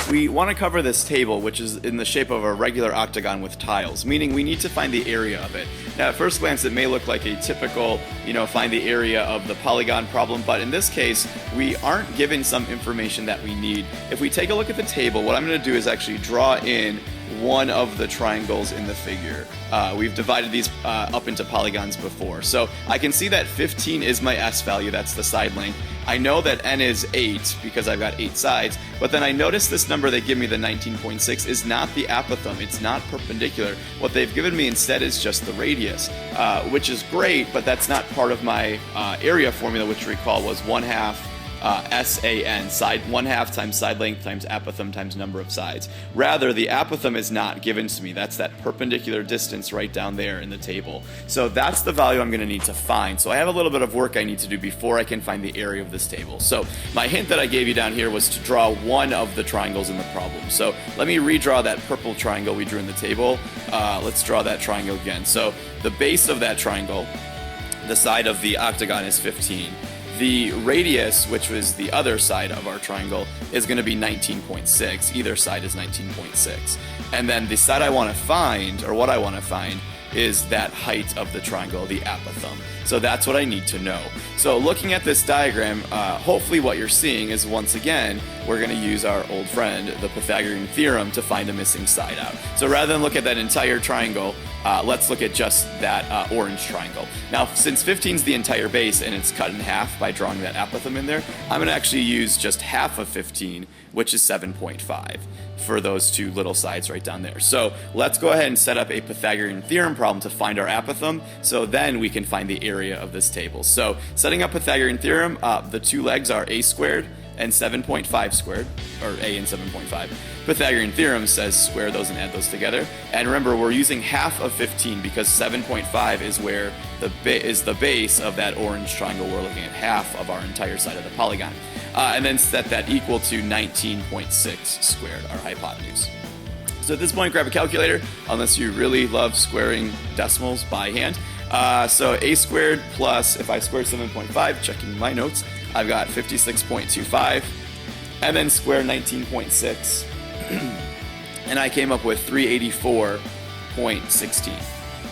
we want to cover this table, which is in the shape of a regular octagon with tiles, meaning we need to find the area of it. Now, at first glance, it may look like a typical, find the area of the polygon problem, but in this case, we aren't given some information that we need. If we take a look at the table, what I'm going to do is actually draw in one of the triangles in the figure. We've divided these up into polygons before. So I can see that 15 is my S value, that's the side length. I know that N is 8 because I've got 8 sides, but then I notice this number they give me, the 19.6, is not the apothem, it's not perpendicular. What they've given me instead is just the radius, which is great, but that's not part of my area formula, which recall was 1/2 SAN, side 1/2 times side length times apothem times number of sides. Rather, the apothem is not given to me. That's that perpendicular distance right down there in the table. So that's the value I'm going to need to find. So I have a little bit of work I need to do before I can find the area of this table. So my hint that I gave you down here was to draw one of the triangles in the problem. So let me redraw that purple triangle we drew in the table. Let's draw that triangle again. So the base of that triangle, the side of the octagon, is 15. The radius, which was the other side of our triangle, is going to be 19.6. Either side is 19.6. And then the side I want to find, or what I want to find, is that height of the triangle, the apothem. So that's what I need to know. So looking at this diagram, hopefully what you're seeing is, once again, we're going to use our old friend, the Pythagorean theorem, to find a missing side out. So rather than look at that entire triangle, let's look at just that orange triangle. Now, since 15 is the entire base and it's cut in half by drawing that apothem in there, I'm going to actually use just half of 15, which is 7.5, for those two little sides right down there. So let's go ahead and set up a Pythagorean theorem problem to find our apothem, so then we can find the area of this table. So setting up Pythagorean theorem, the two legs are a squared and 7.5 squared, or a and 7.5. Pythagorean theorem says square those and add those together. And remember, we're using half of 15 because 7.5 is where is the base of that orange triangle. We're looking at half of our entire side of the polygon. And then set that equal to 19.6 squared, our hypotenuse. So at this point, grab a calculator, unless you really love squaring decimals by hand. So a squared plus, if I squared 7.5, checking my notes, I've got 56.25, and then square 19.6, and I came up with 384.16.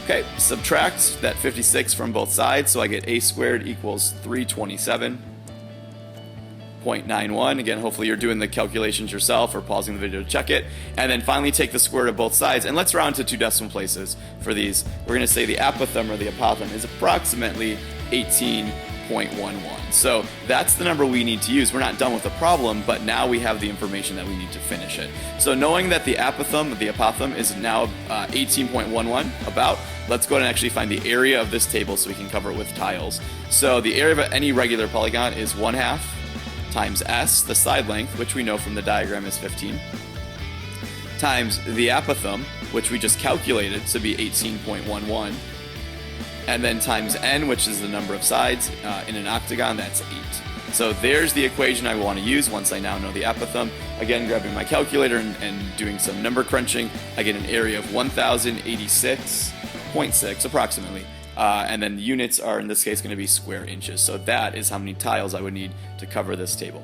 Okay, subtract that 56 from both sides, so I get a squared equals 327.91. Again, hopefully you're doing the calculations yourself or pausing the video to check it. And then finally take the square root of both sides, and let's round to 2 decimal places for these. We're going to say the apothem, or the apothem, is approximately 18.11. So that's the number we need to use. We're not done with the problem, but now we have the information that we need to finish it. So knowing that the apothem is now 18.11 about, let's go ahead and actually find the area of this table so we can cover it with tiles. So the area of any regular polygon is 1/2 times S, the side length, which we know from the diagram is 15, times the apothem, which we just calculated to be 18.11, and then times N, which is the number of sides in an octagon, that's 8. So there's the equation I want to use once I now know the apothem. Again, grabbing my calculator and doing some number crunching, I get an area of 1086.6 approximately. And then the units are, in this case, going to be square inches. So that is how many tiles I would need to cover this table.